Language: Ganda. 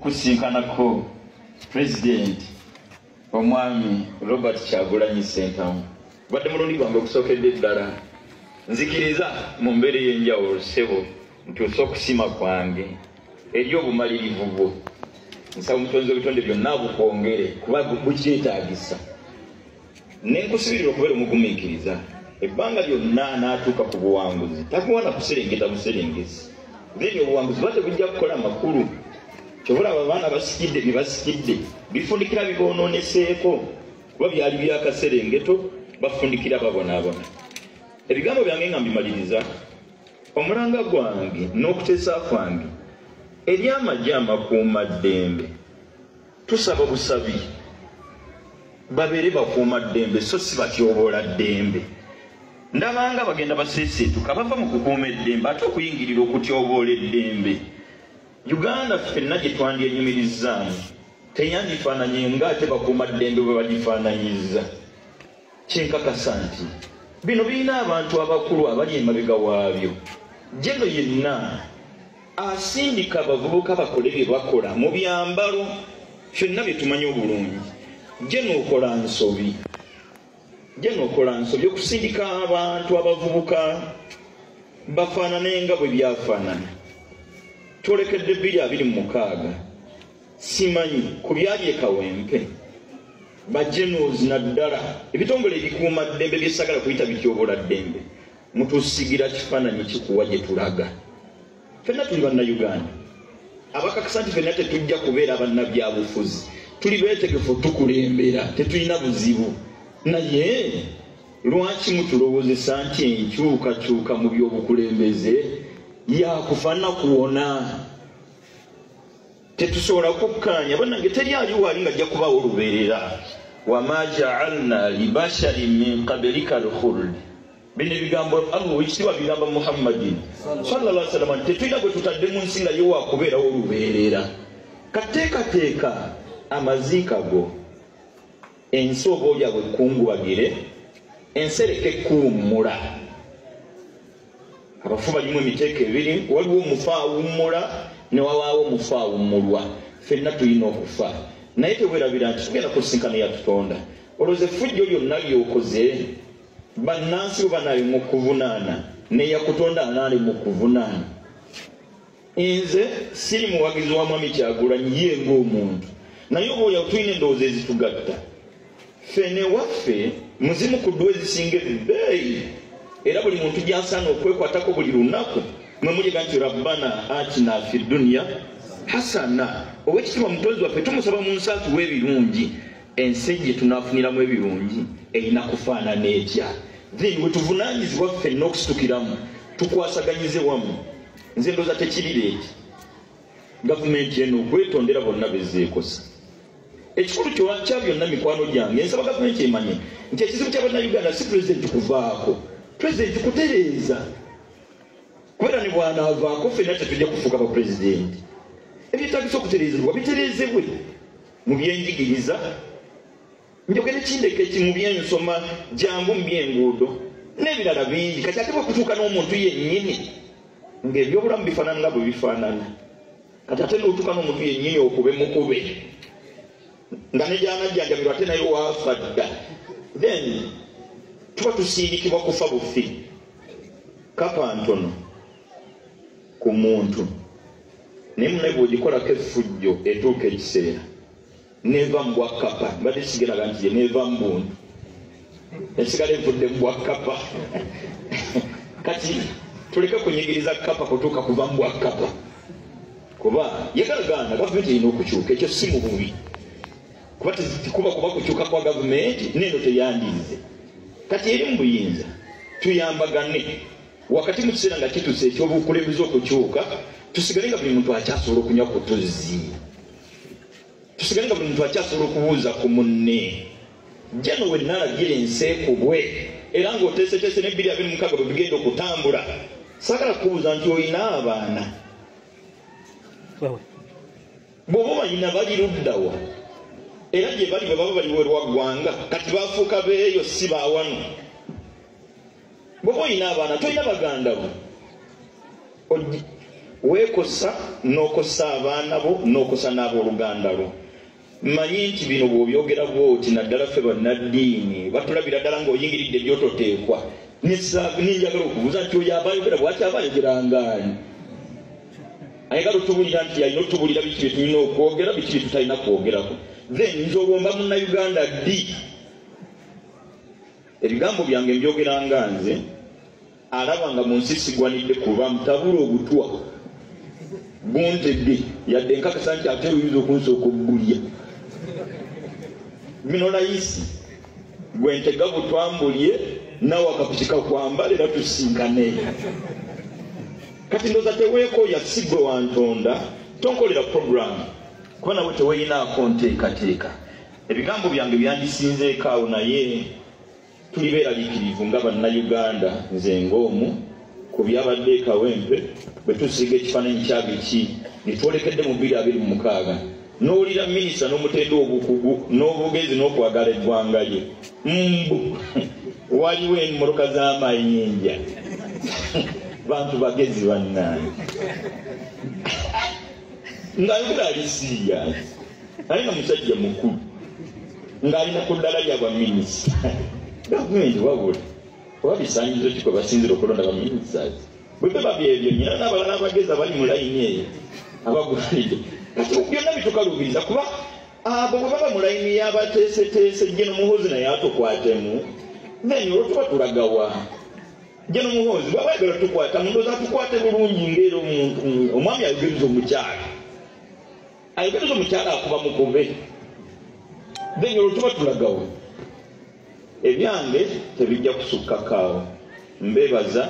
kusinkanako President omwami Robert Kyagulanyi Ssentamu. Badde mulundi gwange okusookedde ddala nzikiriza mu mbeera y'enjawulo ssebo nti osookusima kwange eri obumalirivu bwo nsaba omutonzi w'ebitonde byonna bukwongere kuba bukyetaagisa nenkusubirira okubeera omugumiikiriza ebbanga lyonna n'atuuka ku buwanguzi takuwana kuserengeta buserengesi then obuwanguzi bate bujja kukola makulu kyobula abaana basikidde ne basikidde bifundikira bibonooneseeko kuba byali byakaserengeto bafundikira babonaabona. Ebigambo byange nga mbimaliriza omulanga gwange n'okuteesa kwange eri amagye amakuumaddembe tusaba busabi babeere bakuumaddembe so si batyoboola ddembe. Ndabanga bagenda baseeseetuka bava mu kukuuma eddembe ate okuyingirira okutyoboola eddembe. Uganda ffenna gye twandyenyumirizzaamu teyandifaananye ng'ate bakuumaddembe bwe bagifaananyizza. Kyenkakasa nti bino birina abantu abakulu abali emabega waabyo. Jeno yenna asindika abavubuka bakole bye bakola mu byambalo ffenna bye tumanyi obulungi. Jeno okola nsobi okusindika abantu abavubuka bafaanane nga bwe byafaanana. Twolekedde 2026 simanyi ku byali e Kawempe bajenuzi naddala ebitongole ebikuuma ddembe byesagala kuyita bityobola ddembe mutusigira kifaananyi kikuwa gye tulaga. Ffenna tuli bannayuganda abakakasa nti ffenna tetujja kubeera bannabyabufuzi tuli beetegefu tukulembera tetulina buzibu. Naye lwaki mutulowoozesa nti enkyukakyuka mu by'obukulembeze yakufaana kuwona? Tetusobola kukkaanya bannange teri aliwaali nga ajja kubaawo olubeerera. Wama ja'alna libashari min qablika al-khuld. Bino ebigambo Allah ekitiibwa bigamba Muhammadin sallallahu alaihi wasallam tetulina gwe tutadde mu nsi nga ye waakubeerawo olubeerera. Kateekateeka amaziika go ensi oba olya bwe kungubagire ensereka ekkuwummula. Abafu balimu emiteeko ebiri, waliwo omufa awummula ne wabaawo omufa awummulwa. Ffenna tulina okufa naye teweerabira nti tugenda kusinkana yatutonda. Olowooza effujjo lyonna lyokoze bannansi oba naali mu kuvunaana neyakutonda anaali mu kuvunaana. Nze siri muwagizi wa mwami Kyagulanyi ye ng'omuntu naye oba olyawo tulina endowooza ezitugatta. Ffene waffe muzimu ku ddwa ezisinga ebbeeyi era buli muntu gy'asaana okwekwatako buli lunaku mwe muliga nti rabbana atina fi dunya hasana. Owekitiibwa mutonzi waffe tumusaba mu nsi atuwa ebirungi. Ensi gye tunaafuniramu ebirungi erina kufaanana etya. Then we tuvunaanyizibwa ffenna okusitukiramu tukwasaganyize wamu. Nze ndowooza tekirireeti gavumenti eno okwetondera bonna bezzeekosa. Ekikulu kya byonna mikwano gyange nsaba gavumenti emanye nti ekizibu ky'Abannayuganda si pulezidenti kuvaako, pulezidenti kutereeza. Kubeera ne bw'anaavaako ffenna tetujja kufuuka bapulezidenti. Ebyetaagisa okutereezebwa bitereezebwe mu byenjigiriza. Njogera ekindeke mu byensoma jangu mu byenguudo n'ebirala bingi. Kati ate bwe kutuuka n'omuntu yennyini ng'ebyobulamu bifaanana nga bwe bifaanana. Kati ate n'otuuka n'omuntu yennyini okube mukube nga ne gyanajjanjabirwa ate naye waafa dda. Then tuba tusindikibwa kufa bufi. Kapa ntono ku muntu naye munne bw'ogikolako effujjo etuuka ekiseera neva mu Bwakkapa. Mbadde sigeraga nti ye neva mu buntu esigala envudde mu Bwakkapa. Kati tuleke kunyigiriza Kapa kutuuka kuva mu Bwakkapa kuba yegalagaana gavumenti erina okukyuka. Ekyo si mu bubi kuba kukyuka kwa gavumenti neno teyandiize. Kati eri mu buyinza tuyambagane wakati mu kiseera nga kituuse ekyobukulembeze okukyuka. Tusigale nga buli muntu akyasobola okunywa ku tuzzi, tusigale nga buli muntu akyasobola okubuuza ku munne. Jano we nalagira ensi ekubwe era ng'oteeseteese ne 2026 bwe bigenda okutambula. Saagala kubuuza nti olina abaana bw'oba balina bali luddawa era gye bali bwe baba baliwerwa ggwanga kati bafuuka beeyo si baawano. Bw'oba olina abaana tolina baganda bo weekosa n'okosa abaana bo n'okosa n'abooluganda lwo. Manyi nti bino bw'obyogera bw'oti naddala ffe bannaddiini batulabira ddala ng'oyingiridde by'ototeekwa. Ninjagala okubuuza nti oyo abayogera bw'ati abayogera ngaani? Ayagala otubulira nti alina otubulira biki bye tulina okwogera, biki bye tutalina kwogerako. Then nze olwomba munnayuganda ddi ebigambo byange mbyogera nga nze alaba nga mu nsi sigwanidde kuba mutabula obutwa buntedde yadde nkakasa nti ate oyinza okunsooka obbulya. Bino layisi gwe ntega butwambulye nawe akapiki kakwambala era tusinkane. Kati ndoza teweekooya si gwe wantonda tonkolera programu kuba nawe teweyinaako nteekateeka. Ebigambo byange byandisinzeeko awo naye tuli beeraliikirivu nga bannayuganda nze ng'omu ku byabadde e Kawempe bwe tusiiga ekifaananyi kya biki nitwolekedde mu 2026 n'owulira minisita n'omutenda obukugu n'obugezi n'okwagala eggwanga lye waliwo emmoloka z'amayinja bantu bagezi bannange ng'ayogera ali siriyasi alina musajja mukulu ng'alina ku ddala lya baminisita gavumenti wabula oba bisaanyizo ki kwe basinzira okulonda baminisitasi bwe beba byebyo nyina n'abalala abagezi abali mu layini eyo abagulanidde kati byonna bitukaluubiriza kuba abo bwe baba mu layini y'abateeseteese Jeno Muhoozi naye atukwatemu then olwo tuba tulagawa. Jeno Muhoozi bw'aba ayagala tukwata mundoozi atukwate bulungi ng'era omuntu omwami ayogereza omukyala ayogereza omukyala akuba mukube then olwo tuba tulagawa. Ebyange tebijja kusukkakaawo. Mbebaza